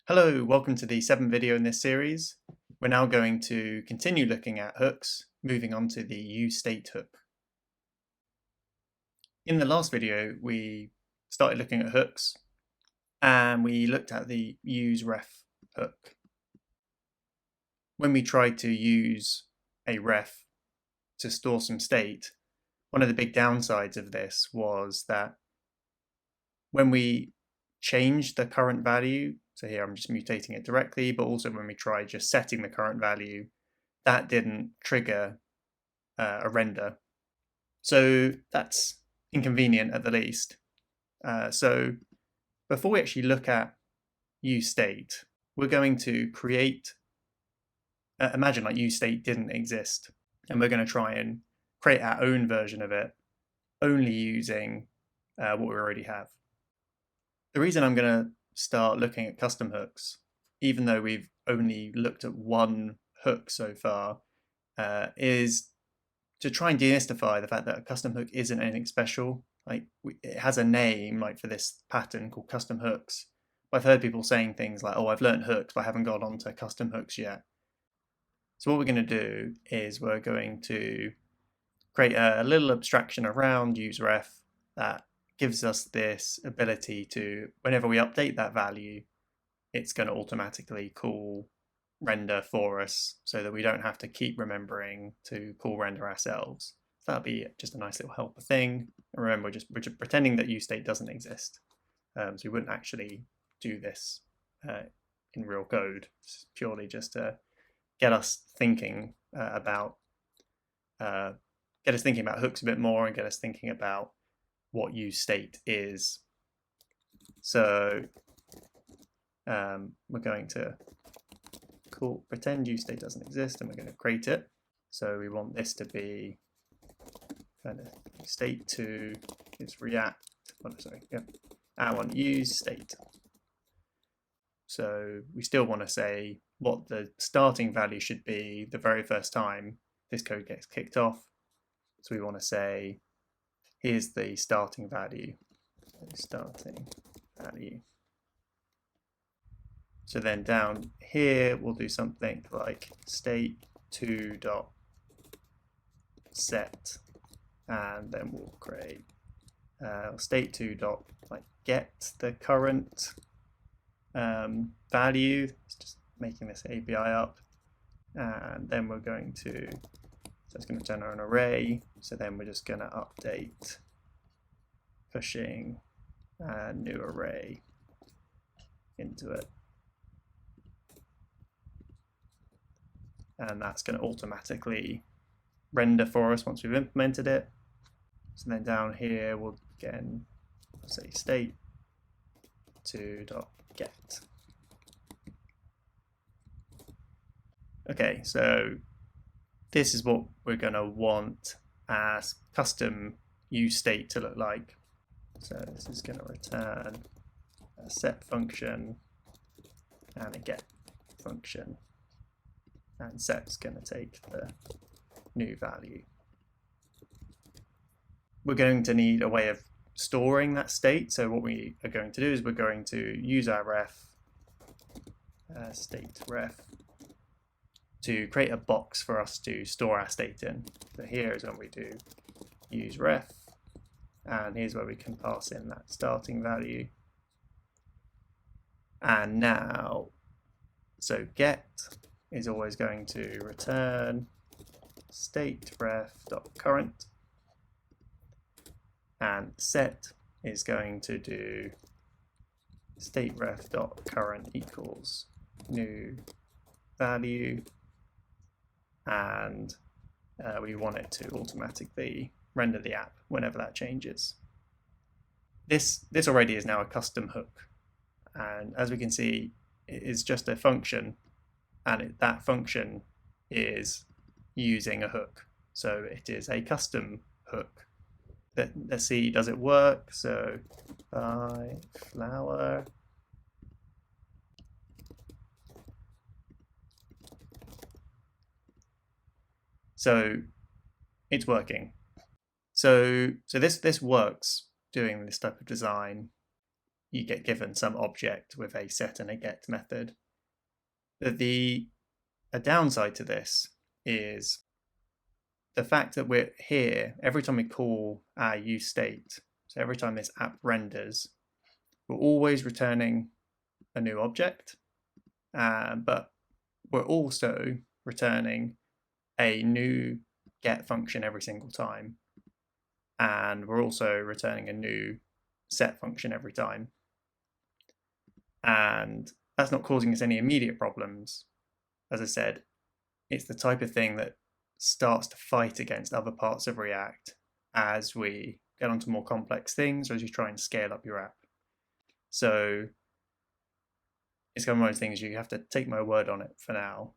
Hello, welcome to the 7th video in this series. We're now going to continue looking at hooks, moving on to the useState hook. In the last video, we started looking at hooks and we looked at the useRef hook. When we tried to use a ref to store some state, one of the big downsides of this was that when we changed the current value, so here I'm just mutating it directly, but also when we try just setting the current value, that didn't trigger a render. So that's inconvenient at the least. So before we actually look at useState, we're going to create, imagine like useState didn't exist, and we're going to try and create our own version of it, only using what we already have. The reason I'm going to start looking at custom hooks, even though we've only looked at one hook so far, is to try and demystify the fact that a custom hook isn't anything special. Like it has a name, like for this pattern called custom hooks. But I've heard people saying things like, "Oh, I've learned hooks, but I haven't got onto custom hooks yet." So what we're going to do is we're going to create a little abstraction around useRef that gives us this ability to, whenever we update that value, it's going to automatically call render for us so that we don't have to keep remembering to call render ourselves. So that'll be just a nice little helper thing. And remember, we're just pretending that useState doesn't exist. So we wouldn't actually do this in real code. It's purely just to get us thinking about hooks a bit more and get us thinking about what useState is. So we're going to pretend useState doesn't exist, and we're going to create it. So we want this to be kind of state2 is React. Oh, sorry, yep. I want useState. So we still want to say what the starting value should be the very first time this code gets kicked off. So we want to say, here's the starting value. So then down here, we'll do something like state2.set, and then we'll create state2 get the current value. It's just making this API up, and then we're going to, so it's going to generate an array. So then we're just going to update pushing a new array into it. And that's going to automatically render for us once we've implemented it. So then down here, we'll again say state2.get. Okay, so this is what we're going to want as custom useState to look like. So this is going to return a set function and a get function. And set's going to take the new value. We're going to need a way of storing that state. So what we are going to do is we're going to use our ref, state ref, to create a box for us to store our state in. So here is when we do use ref, and here's where we can pass in that starting value. And now, so get is always going to return stateRef.current, and set is going to do stateRef.current equals new value, and we want it to automatically render the app whenever that changes. This already is now a custom hook, and as we can see, it is just a function, and that function is using a hook. So it is a custom hook. Let's see, does it work? So buy flower. So it's working. So this works doing this type of design. you get given some object with a set and a get method. But a downside to this is the fact that we're here, every time we call our useState, so every time this app renders, we're always returning a new object, but we're also returning a new get function every single time. And we're also returning a new set function every time. And that's not causing us any immediate problems. As I said, it's the type of thing that starts to fight against other parts of React as we get onto more complex things or as you try and scale up your app. So it's kind of one of those things you have to take my word on it for now.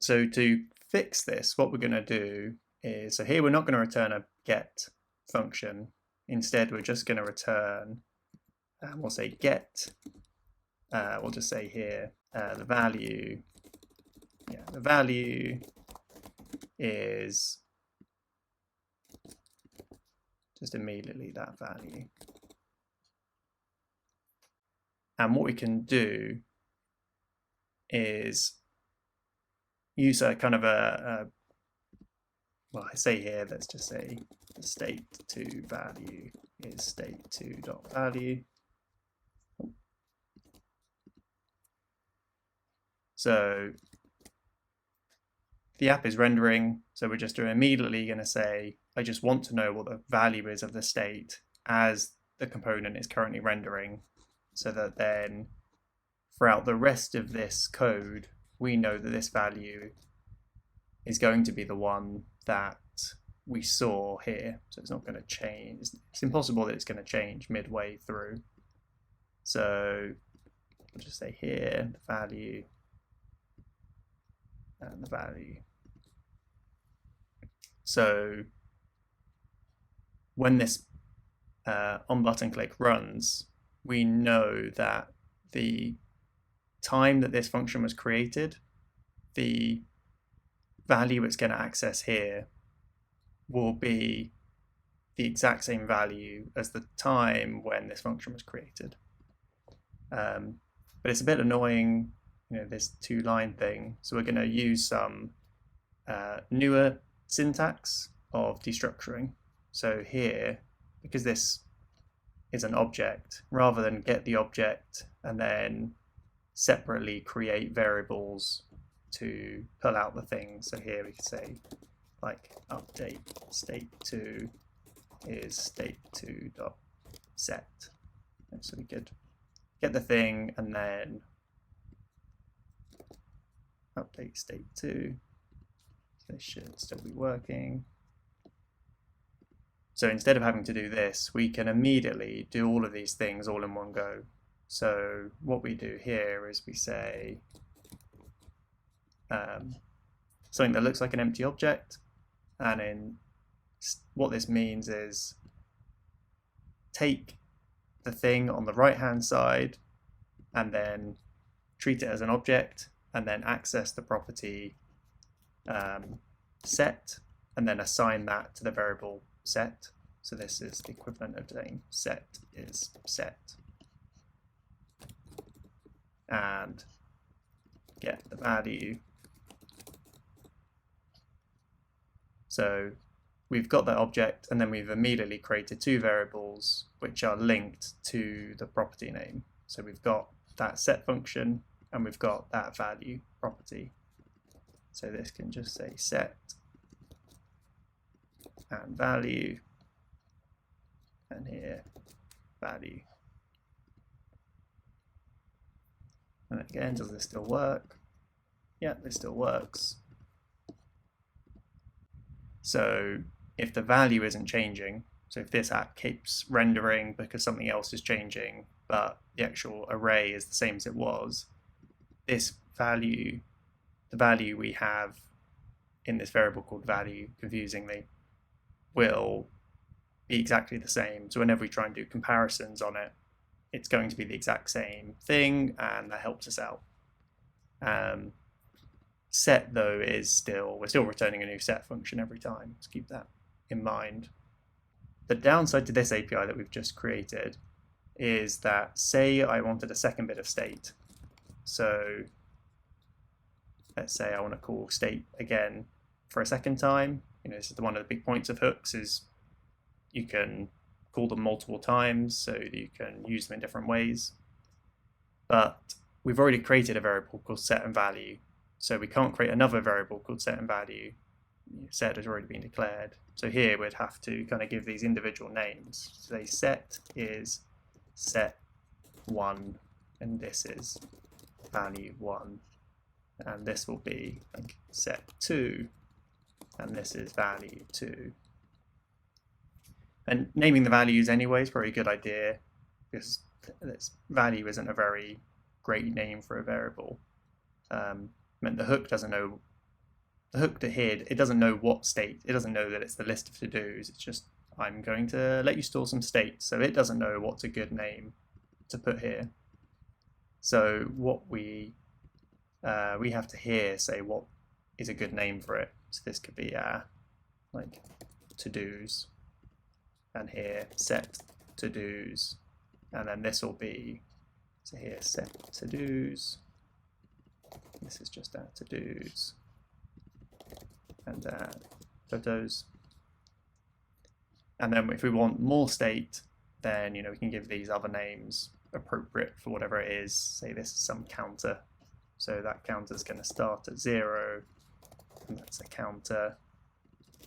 So to fix this, what we're going to do is, so here we're not going to return a get function. Instead, we're just going to return, we'll say get, we'll just say here, the value is just immediately that value. And what we can do is use a kind of well, I say here, let's just say the state2 value is state2.value. So the app is rendering, so we're just immediately going to say, I just want to know what the value is of the state as the component is currently rendering, so that then throughout the rest of this code, we know that this value is going to be the one that we saw here. So it's not going to change. It's impossible that it's going to change midway through. So I'll just say here, the value and the value. So when this on button click runs, we know that the time that this function was created, the value it's going to access here will be the exact same value as the time when this function was created. But it's a bit annoying, this 2-line thing. So we're going to use some newer syntax of destructuring. So here, because this is an object, rather than get the object and then separately create variables to pull out the things. So here we could say like update state2 is state2.set. So we could get the thing and then update state2. This should still be working. So instead of having to do this, we can immediately do all of these things all in one go. So what we do here is we say something that looks like an empty object, and in what this means is take the thing on the right hand side and then treat it as an object, and then access the property set and then assign that to the variable set. So this is the equivalent of saying set is set and get the value. So we've got that object, and then we've immediately created 2 variables which are linked to the property name. So we've got that set function and we've got that value property. So this can just say set and value, and here value. And again, does this still work? Yeah, this still works. So if the value isn't changing, so if this app keeps rendering because something else is changing, but the actual array is the same as it was, this value, the value we have in this variable called value, confusingly, will be exactly the same. So whenever we try and do comparisons on it, it's going to be the exact same thing, and that helps us out. Set, though, is we're still returning a new set function every time. Let's keep that in mind. The downside to this API that we've just created is that, say I wanted a second bit of state. So let's say I want to call state again for a second time. This is one of the big points of hooks, is you can call them multiple times so that you can use them in different ways. But we've already created a variable called set and value, so we can't create another variable called set and value. Set has already been declared. So here we'd have to kind of give these individual names. Say set is set1, and this is value1, and this will be like set2, and this is value2. And naming the values anyway is probably a good idea, because this value isn't a very great name for a variable. The hook doesn't know. The hook to here, it doesn't know what state. It doesn't know that it's the list of to-dos. It's just, I'm going to let you store some state. So it doesn't know what's a good name to put here. So what we have to here say what is a good name for it. So this could be like to-dos, and here set to-dos, and then this will be, so here set to-dos. This is just our to-dos and photos. And then if we want more state, then we can give these other names appropriate for whatever it is. Say this is some counter, so that counter is going to start at 0, and that's a counter,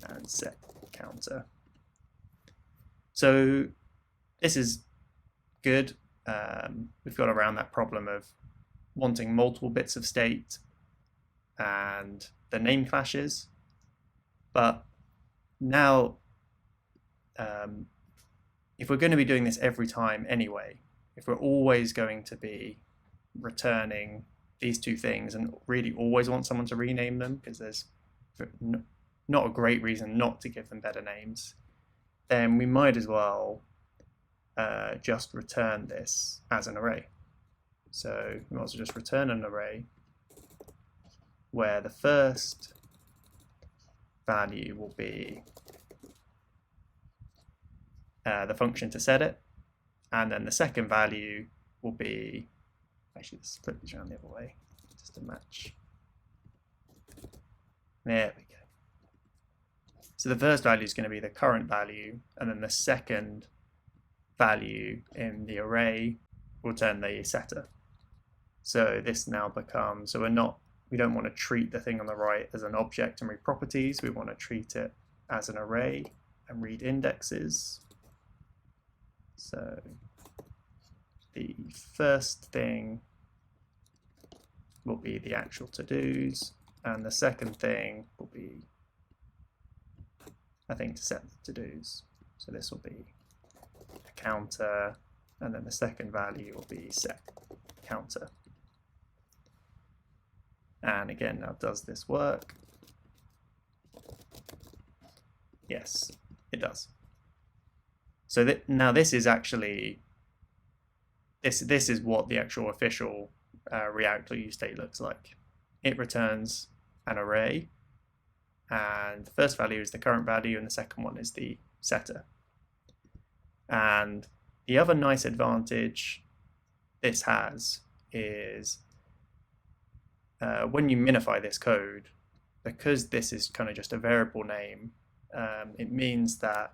and set counter. So this is good. We've got around that problem of wanting multiple bits of state and the name clashes. But now, if we're going to be doing this every time anyway, if we're always going to be returning these two things and really always want someone to rename them, because there's not a great reason not to give them better names, then we might as well just return this as an array. So we might as well just return an array where the first value will be the function to set it, and then the second value will be, actually let's flip this around the other way just to match. There we go. So the first value is going to be the current value, and then the second value in the array will return the setter. So this now becomes, so we don't want to treat the thing on the right as an object and read properties. We want to treat it as an array and read indexes. So the first thing will be the actual to-dos, and the second thing will be a thing to set the to-dos. So this will be a counter, and then the second value will be set counter. And again, now does this work? Yes, it does. So now this is actually, this is what the actual official React.useState looks like. It returns an array, and the first value is the current value, and the second one is the setter. And the other nice advantage this has is when you minify this code, because this is kind of just a variable name, it means that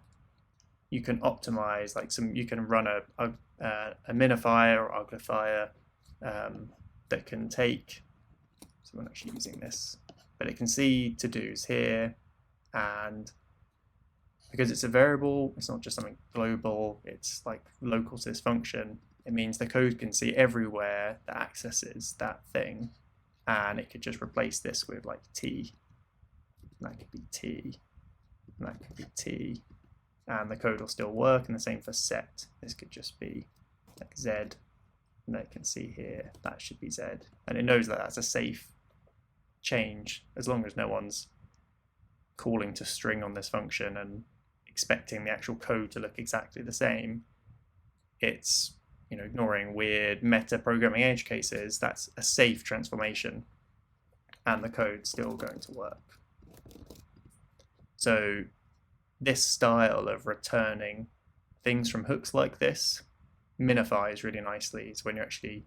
you can optimize, you can run a minifier or uglifier that can take, so we're not actually using this, but it can see to-dos here, and because it's a variable, it's not just something global, it's like local to this function, it means the code can see everywhere that accesses that thing, and it could just replace this with like T, and that could be T, and that could be T, and the code will still work, and the same for set. This could just be like Z, and it can see here that should be Z, and it knows that that's a safe change as long as no one's calling to string on this function and expecting the actual code to look exactly the same. It's, ignoring weird meta programming edge cases, that's a safe transformation, and the code's still going to work. So this style of returning things from hooks like this minifies really nicely. So when you're actually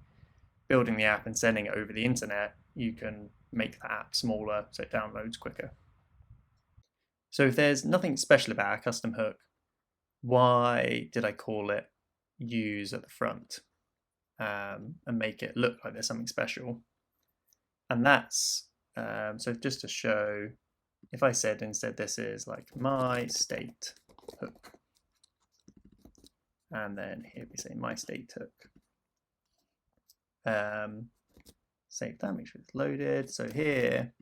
building the app and sending it over the internet, you can make the app smaller so it downloads quicker. So if there's nothing special about a custom hook, why did I call it use at the front and make it look like there's something special? And that's, so just to show, if I said instead this is like my state hook, and then here we say my state hook. Save that, make sure it's loaded. So here,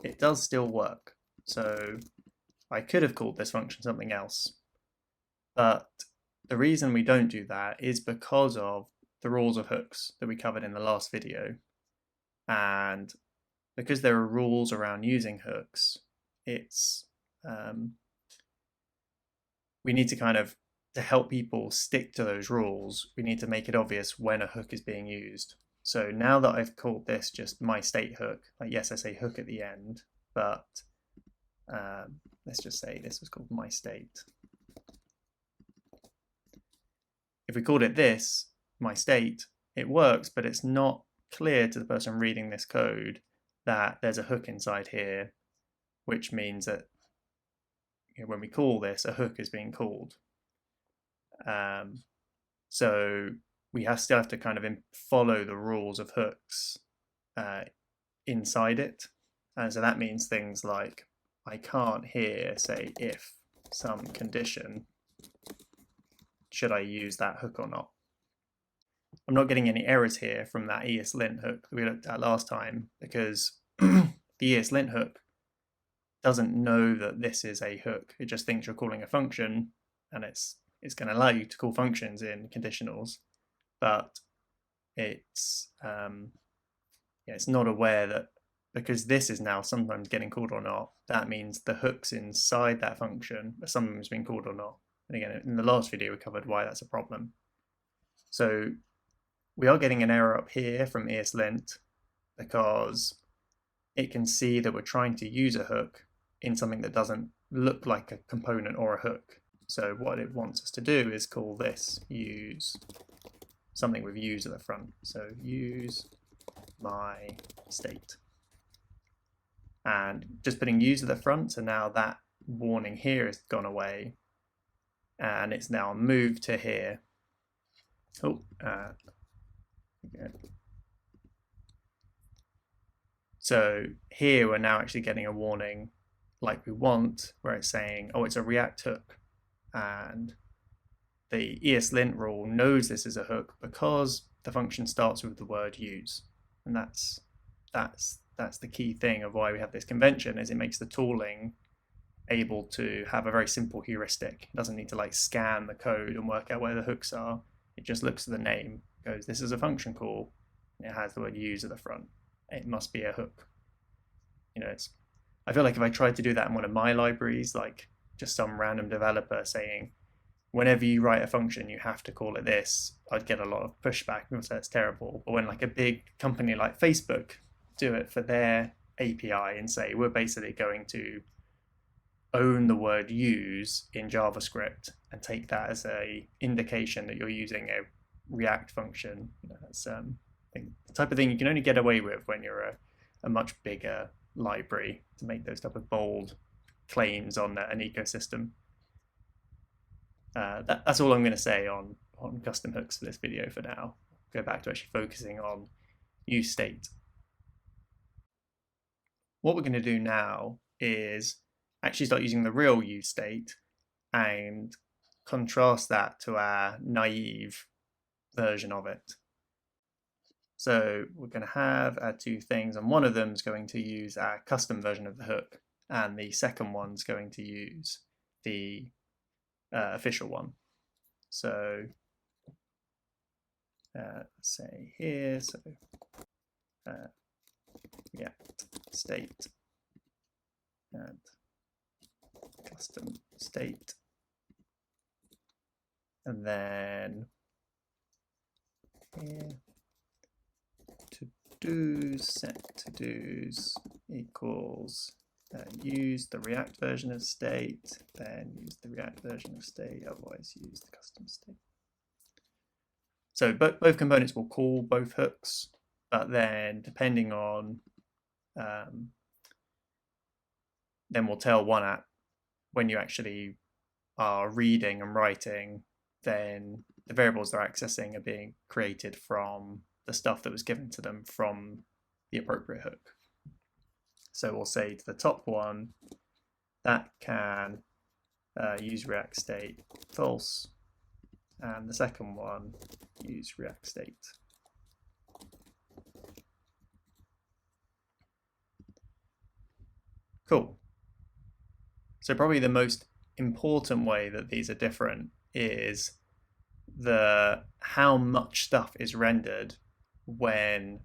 it does still work. So I could have called this function something else, but the reason we don't do that is because of the rules of hooks that we covered in the last video. And because there are rules around using hooks, it's we need to kind of, to help people stick to those rules, we need to make it obvious when a hook is being used. So now that I've called this just my state hook, like yes, I say hook at the end, but let's just say this was called my state. If we called it this, my state, it works, but it's not clear to the person reading this code that there's a hook inside here, which means that when we call this, a hook is being called. So we still have to kind of follow the rules of hooks inside it. And so that means things like, I can't here say if some condition, should I use that hook or not? I'm not getting any errors here from that ESLint hook that we looked at last time, because the ESLint hook doesn't know that this is a hook. It just thinks you're calling a function, and it's going to allow you to call functions in conditionals, but it's it's not aware that because this is now sometimes getting called or not, that means the hooks inside that function are sometimes being called or not. And again, in the last video, we covered why that's a problem. So we are getting an error up here from ESLint because it can see that we're trying to use a hook in something that doesn't look like a component or a hook. So what it wants us to do is call this use something with use at the front. So use my state. And just putting use at the front, so now that warning here has gone away, and it's now moved to here. Oh, okay. So here we're now actually getting a warning like we want, where it's saying, oh, it's a React hook. And the ESLint rule knows this is a hook because the function starts with the word use. And that's the key thing of why we have this convention, is it makes the tooling able to have a very simple heuristic. It doesn't need to like scan the code and work out where the hooks are. It just looks at the name, goes, this is a function call, and it has the word use at the front. It must be a hook. You know, I feel like if I tried to do that in one of my libraries, like just some random developer saying, whenever you write a function, you have to call it this, I'd get a lot of pushback. People say it's terrible. But when like a big company like Facebook do it for their API and say, we're basically going to own the word use in JavaScript and take that as a indication that you're using a React function, you know, that's the type of thing you can only get away with when you're a much bigger library, to make those type of bold claims on an ecosystem. That's all I'm going to say on custom hooks for this video for now. Go back to actually focusing on useState. What we're going to do now is actually start using the real useState and contrast that to our naive version of it. So we're going to have our two things, and one of them is going to use our custom version of the hook, and the second one's going to use the official one. So say here, so React state and custom state, and then here to-dos set to-dos equals use the React version of state, then use the React version of state, otherwise use the custom state. So both components will call both hooks, but then depending on, then we'll tell one app when you actually are reading and writing, then the variables they're accessing are being created from the stuff that was given to them from the appropriate hook. So we'll say to the top one, that can use React state false, and the second one, use React state. Cool. So probably the most important way that these are different is how much stuff is rendered when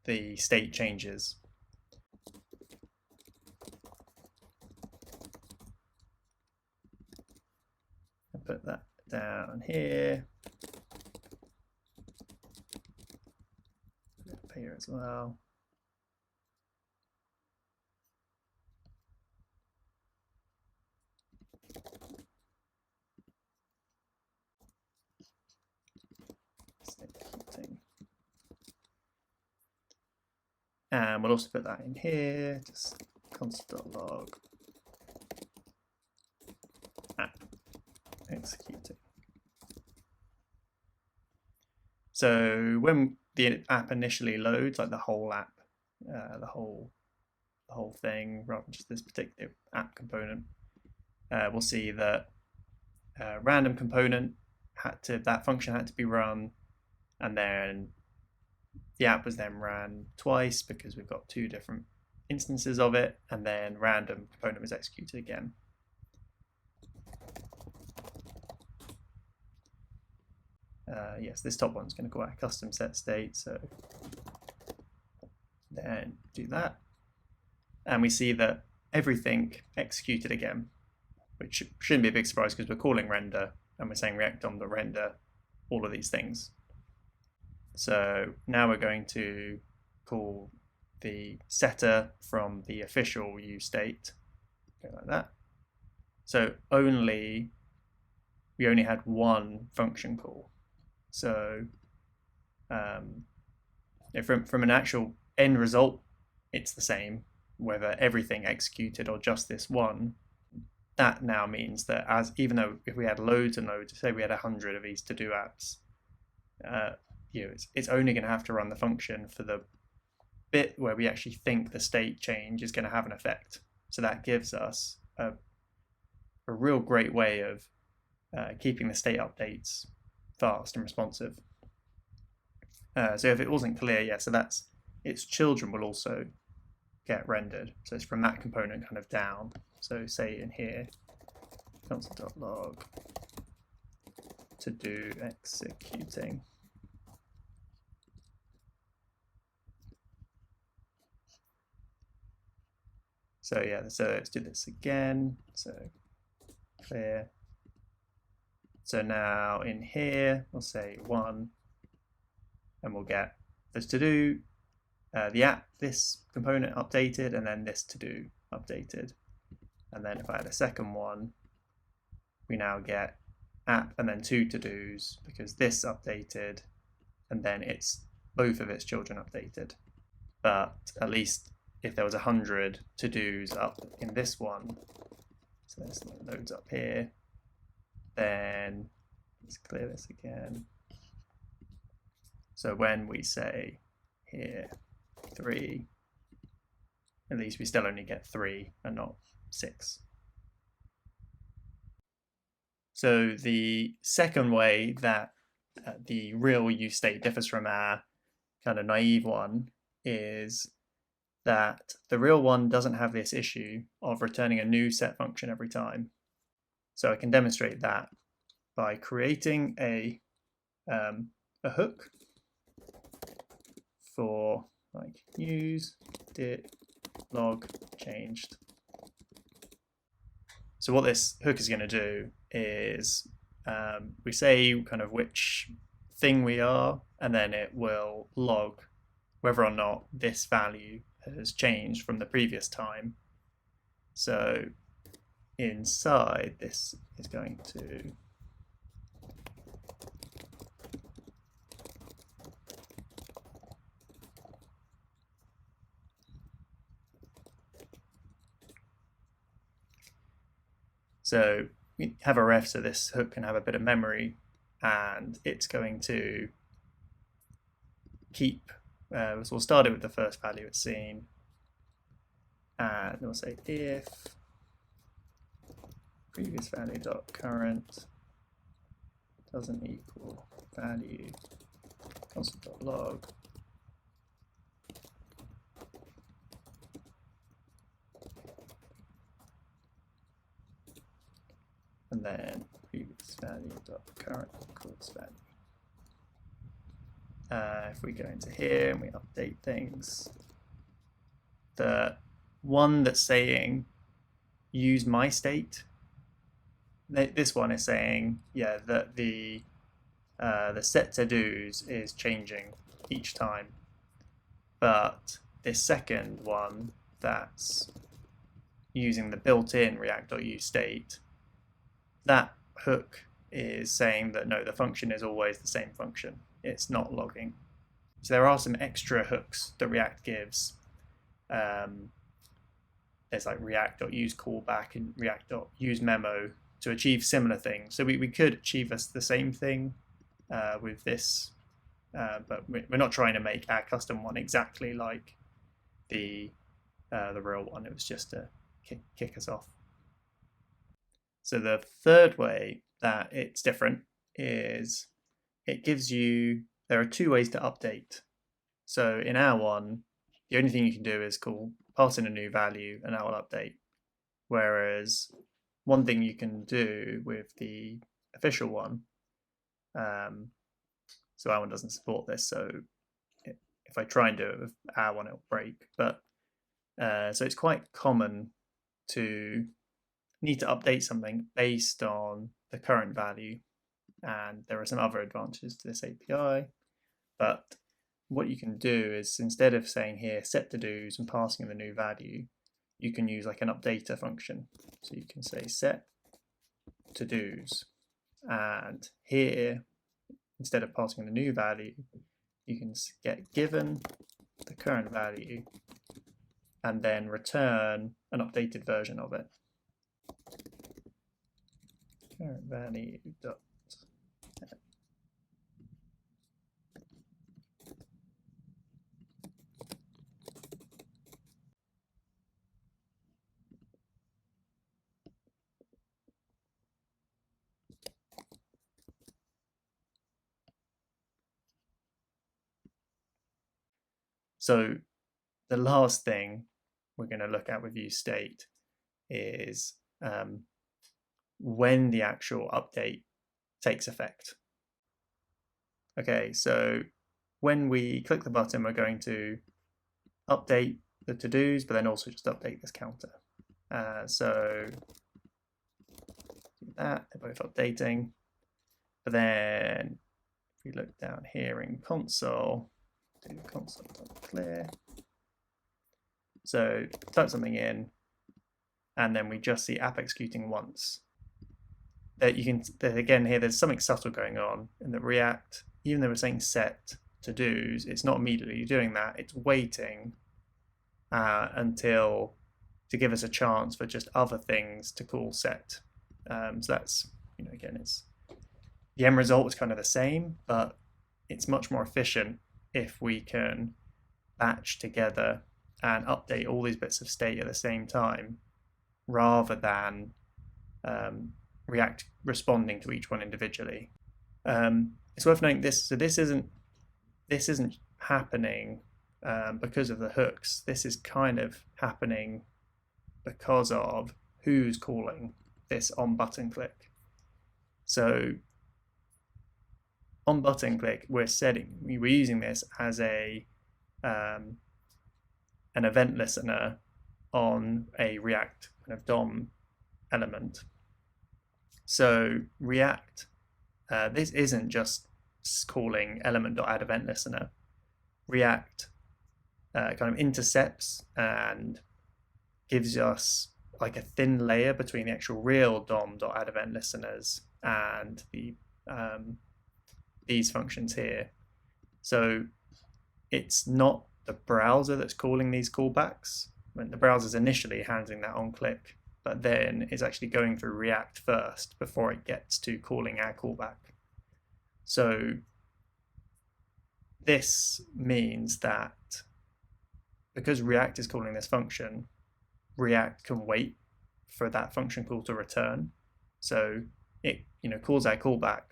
the state changes. I'll put that down here. Put it up here as well. And we'll also put that in here, just console.log app executing. So when the app initially loads, like the whole app, the whole thing, rather than just this particular app component, we'll see that random component that function had to be run, and then the app was then ran twice because we've got two different instances of it, and then random component was executed again. Yes, this top one's going to go out custom set state, so then do that. And we see that everything executed again, which shouldn't be a big surprise because we're calling render and we're saying React.render all of these things. So now we're going to call the setter from the official use state, go like that. So we only had one function call. So from an actual end result, it's the same, whether everything executed or just this one. That now means that even though if we had loads and loads, say we had 100 of these to-do apps, it's only going to have to run the function for the bit where we actually think the state change is going to have an effect. So that gives us a real great way of keeping the state updates fast and responsive. So if it wasn't clear, so its children will also get rendered. So it's from that component kind of down. So say in here, console.log to do executing. So so let's do this again. So clear. So now in here, we'll say 1, and we'll get this to do, the app, this component updated, and then this to do updated. And then if I had a second one, we now get app and then 2 to-dos because this updated, and then it's both of its children updated. But at least if there was 100 to-dos up in this one, so this loads up here, then let's clear this again. So when we say here 3, at least we still only get 3 and not 6. So the second way that the real use state differs from our kind of naive one is that the real one doesn't have this issue of returning a new set function every time. So I can demonstrate that by creating a hook for like use did log changed. So what this hook is going to do is we say kind of which thing we are, and then it will log whether or not this value has changed from the previous time. So inside this is going to So we have a ref so this hook can have a bit of memory, and it's going to keep, so we'll start it with the first value it's seen, and we'll say if previous value dot current doesn't equal value constant.log, and then previous value dot current equals value. If we go into here and we update things, the one that's saying use my state, this one is saying, yeah, that the set to dos is changing each time, but this second one that's using the built-in React.useState, that hook is saying that no, the function is always the same function. It's not logging. So there are some extra hooks that React gives. There's like React.useCallback and React.useMemo to achieve similar things. So we could achieve the same thing with this, but we're not trying to make our custom one exactly like the real one. It was just to kick us off. So the third way that it's different is it gives you, there are two ways to update. So in our one, the only thing you can do is pass in a new value and that will update. Whereas one thing you can do with the official one, so our one doesn't support this, so if I try and do it with our one, it'll break. But so it's quite common to need to update something based on the current value, and there are some other advantages to this API. But what you can do is, instead of saying here set to dos and passing in the new value, you can use like an updater function. So you can say set to dos, and here instead of passing in the new value, you can get given the current value and then return an updated version of it. Current value dot So the last thing we're going to look at with useState is when the actual update takes effect. Okay, so when we click the button, we're going to update the to-dos, but then also just update this counter. So do that, they're both updating. But then if we look down here in console, do console.clear. So type something in, and then we just see app executing once. That you can, again here, there's something subtle going on in the React, even though we're saying set to dos, it's not immediately doing that, it's waiting until to give us a chance for just other things to call set. So that's, again, it's the end result is kind of the same, but it's much more efficient if we can batch together and update all these bits of state at the same time, rather than React responding to each one individually. It's worth noting this. So this isn't happening because of the hooks. This is kind of happening because of who's calling this on button click. So on button click, we're using this as an event listener on a React kind of DOM element. So React, this isn't just calling element.addEventListener. React kind of intercepts and gives us like a thin layer between the actual real DOM.addEventListeners and the these functions here. So it's not the browser that's calling these callbacks. When the browser's initially handling that on click, but then is actually going through React first before it gets to calling our callback. So this means that because React is calling this function, React can wait for that function call to return. So it calls our callback,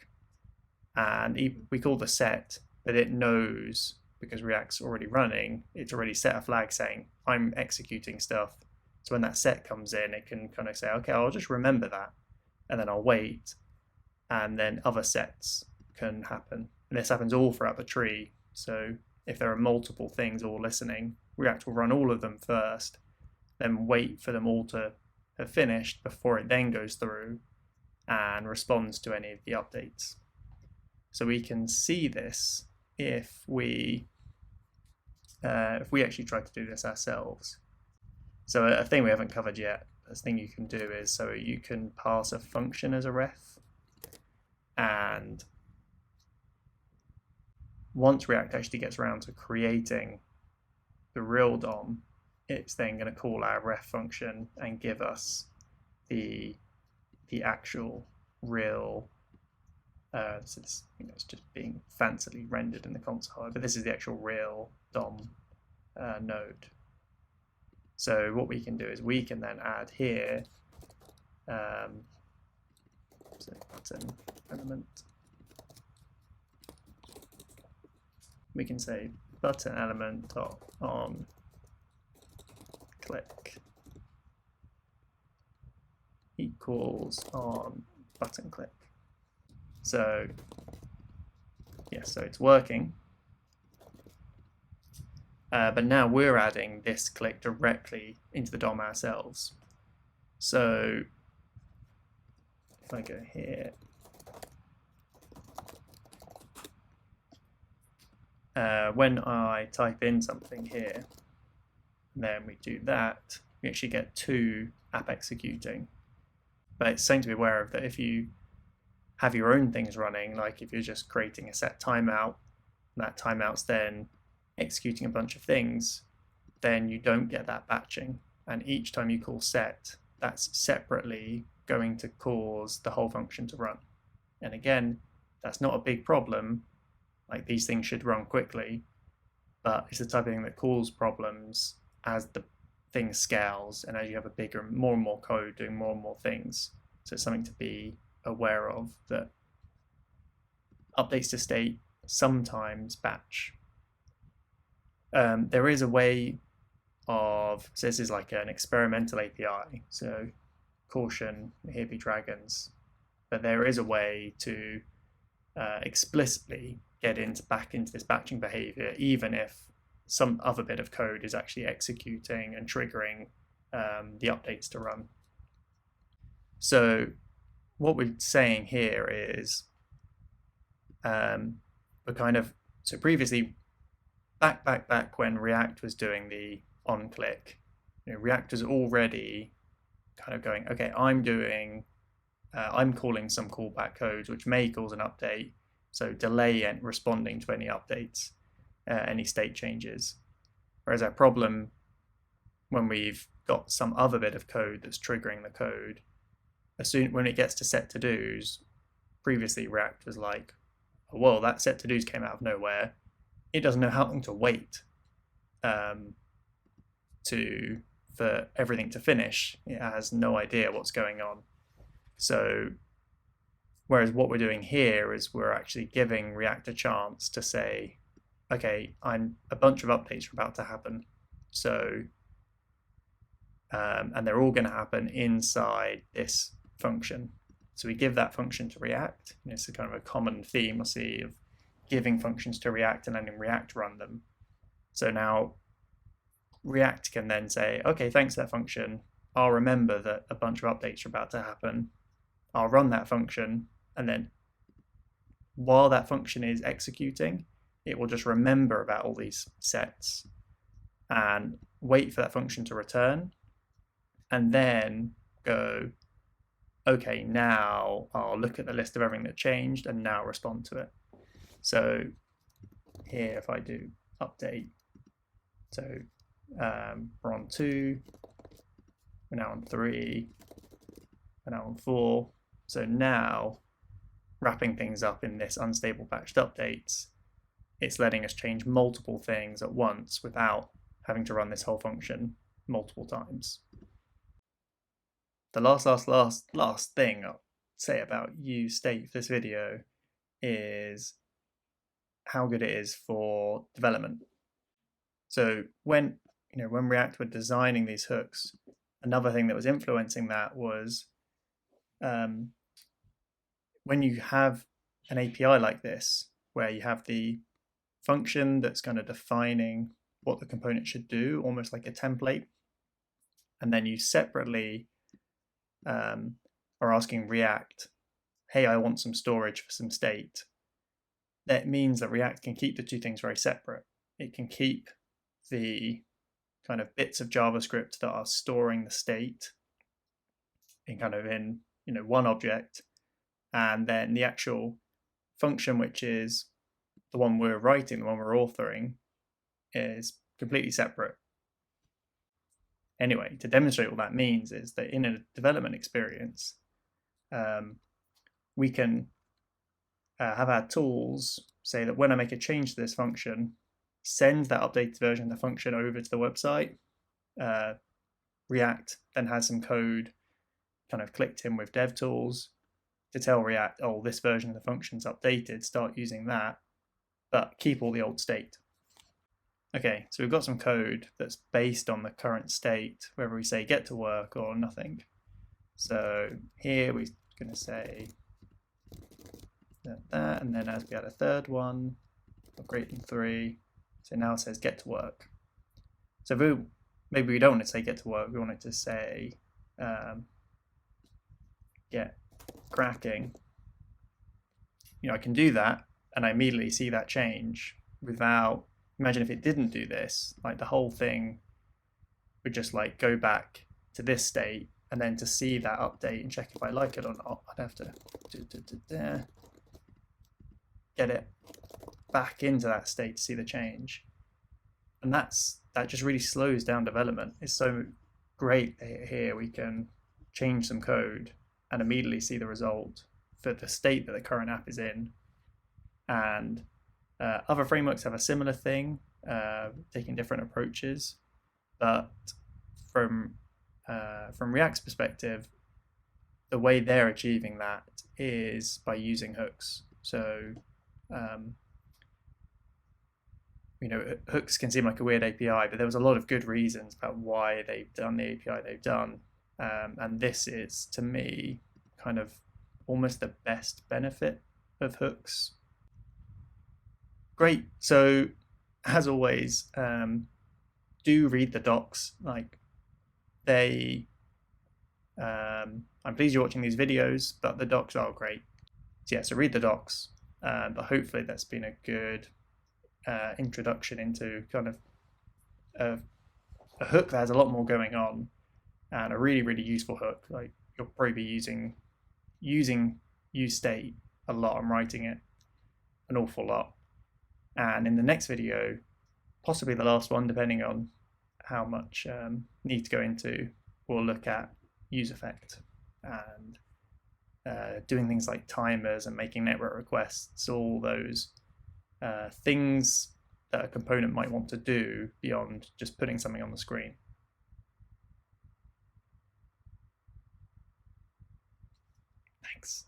and we call the set, but it knows, because React's already running, it's already set a flag saying I'm executing stuff. So when that set comes in, it can kind of say, okay, I'll just remember that, and then I'll wait, and then other sets can happen. And this happens all throughout the tree. So if there are multiple things all listening, React will run all of them first, then wait for them all to have finished before it then goes through and responds to any of the updates. So we can see this if we actually try to do this ourselves. So a thing we haven't covered yet, a thing you can do is, so you can pass a function as a ref, and once React actually gets around to creating the real DOM, it's then going to call our ref function and give us the actual real. So this, it's just being fancily rendered in the console, but this is the actual real DOM node. So what we can do is we can then add here, so button element. We can say button element on click equals on button click. So yeah, so it's working. But now we're adding this click directly into the DOM ourselves. So if I go here, when I type in something here, then we do that, we actually get two app executing. But it's something to be aware of, that if you have your own things running, like if you're just creating a set timeout, and that timeout's then executing a bunch of things, then you don't get that batching. And each time you call set, that's separately going to cause the whole function to run. And again, that's not a big problem. Like, these things should run quickly, but it's the type of thing that causes problems as the thing scales and as you have a bigger, more and more code doing more and more things. So it's something to be aware of, that updates to state sometimes batch. There is a way of, so this is like an experimental API, so caution, here be dragons, but there is a way to explicitly get back into this batching behavior, even if some other bit of code is actually executing and triggering the updates to run. So what we're saying here is so previously, back when React was doing the on click, React was already kind of going, okay, I'm calling some callback codes which may cause an update, so delay and responding to any updates, any state changes. Whereas our problem, when we've got some other bit of code that's triggering the code, when it gets to set to dos, previously React was like, oh, well, that set to dos came out of nowhere. It doesn't know how long to wait for everything to finish. It has no idea what's going on. So whereas what we're doing here is we're actually giving React a chance to say, okay, a bunch of updates are about to happen. So and they're all going to happen inside this function. So we give that function to React. It's a kind of a common theme we'll see of giving functions to React and letting React run them. So now React can then say, okay, thanks for that function. I'll remember that a bunch of updates are about to happen. I'll run that function, and then while that function is executing, it will just remember about all these sets and wait for that function to return, and then go, okay, now I'll look at the list of everything that changed and now respond to it. So here, if I do update, so we're on 2, we're now on 3, we're now on 4. So now, wrapping things up in this unstable batched updates, it's letting us change multiple things at once without having to run this whole function multiple times. The last thing I'll say about useState for this video is how good it is for development. So when React were designing these hooks, another thing that was influencing that was when you have an API like this, where you have the function that's kind of defining what the component should do, almost like a template, and then you separately are asking React, hey, I want some storage for some state. That means that React can keep the two things very separate. It can keep the kind of bits of JavaScript that are storing the state in one object, and then the actual function, which is the one we're writing, the one we're authoring, is completely separate. Anyway, to demonstrate what that means is that in a development experience, we can have our tools say that when I make a change to this function, send that updated version of the function over to the website. React then has some code kind of clicked in with dev tools to tell React, oh, this version of the function's updated, start using that, but keep all the old state. Okay, so we've got some code that's based on the current state, whether we say get to work or nothing. So here we're going to say that, and then as we add a third one, greater than 3, so now it says get to work. So maybe we don't want to say get to work, we want it to say get cracking. I can do that, and I immediately see that change without. Imagine if it didn't do this, like the whole thing would just like go back to this state, and then to see that update and check if I like it or not, I'd have to get it back into that state to see the change. And that just really slows down development. It's so great that here we can change some code and immediately see the result for the state that the current app is in. And other frameworks have a similar thing, taking different approaches, but from React's perspective, the way they're achieving that is by using hooks. So hooks can seem like a weird API, but there was a lot of good reasons about why they've done the API they've done, and this is, to me, kind of almost the best benefit of hooks. Great. So as always, do read the docs. Like I'm pleased you're watching these videos, but the docs are great. So yeah, so read the docs. But hopefully that's been a good introduction into kind of a hook that has a lot more going on, and a really, really useful hook. Like you'll probably be using useState a lot. I'm writing it an awful lot. And in the next video, possibly the last one, depending on how much need to go into, we'll look at use effect and doing things like timers and making network requests, all those things that a component might want to do beyond just putting something on the screen. Thanks.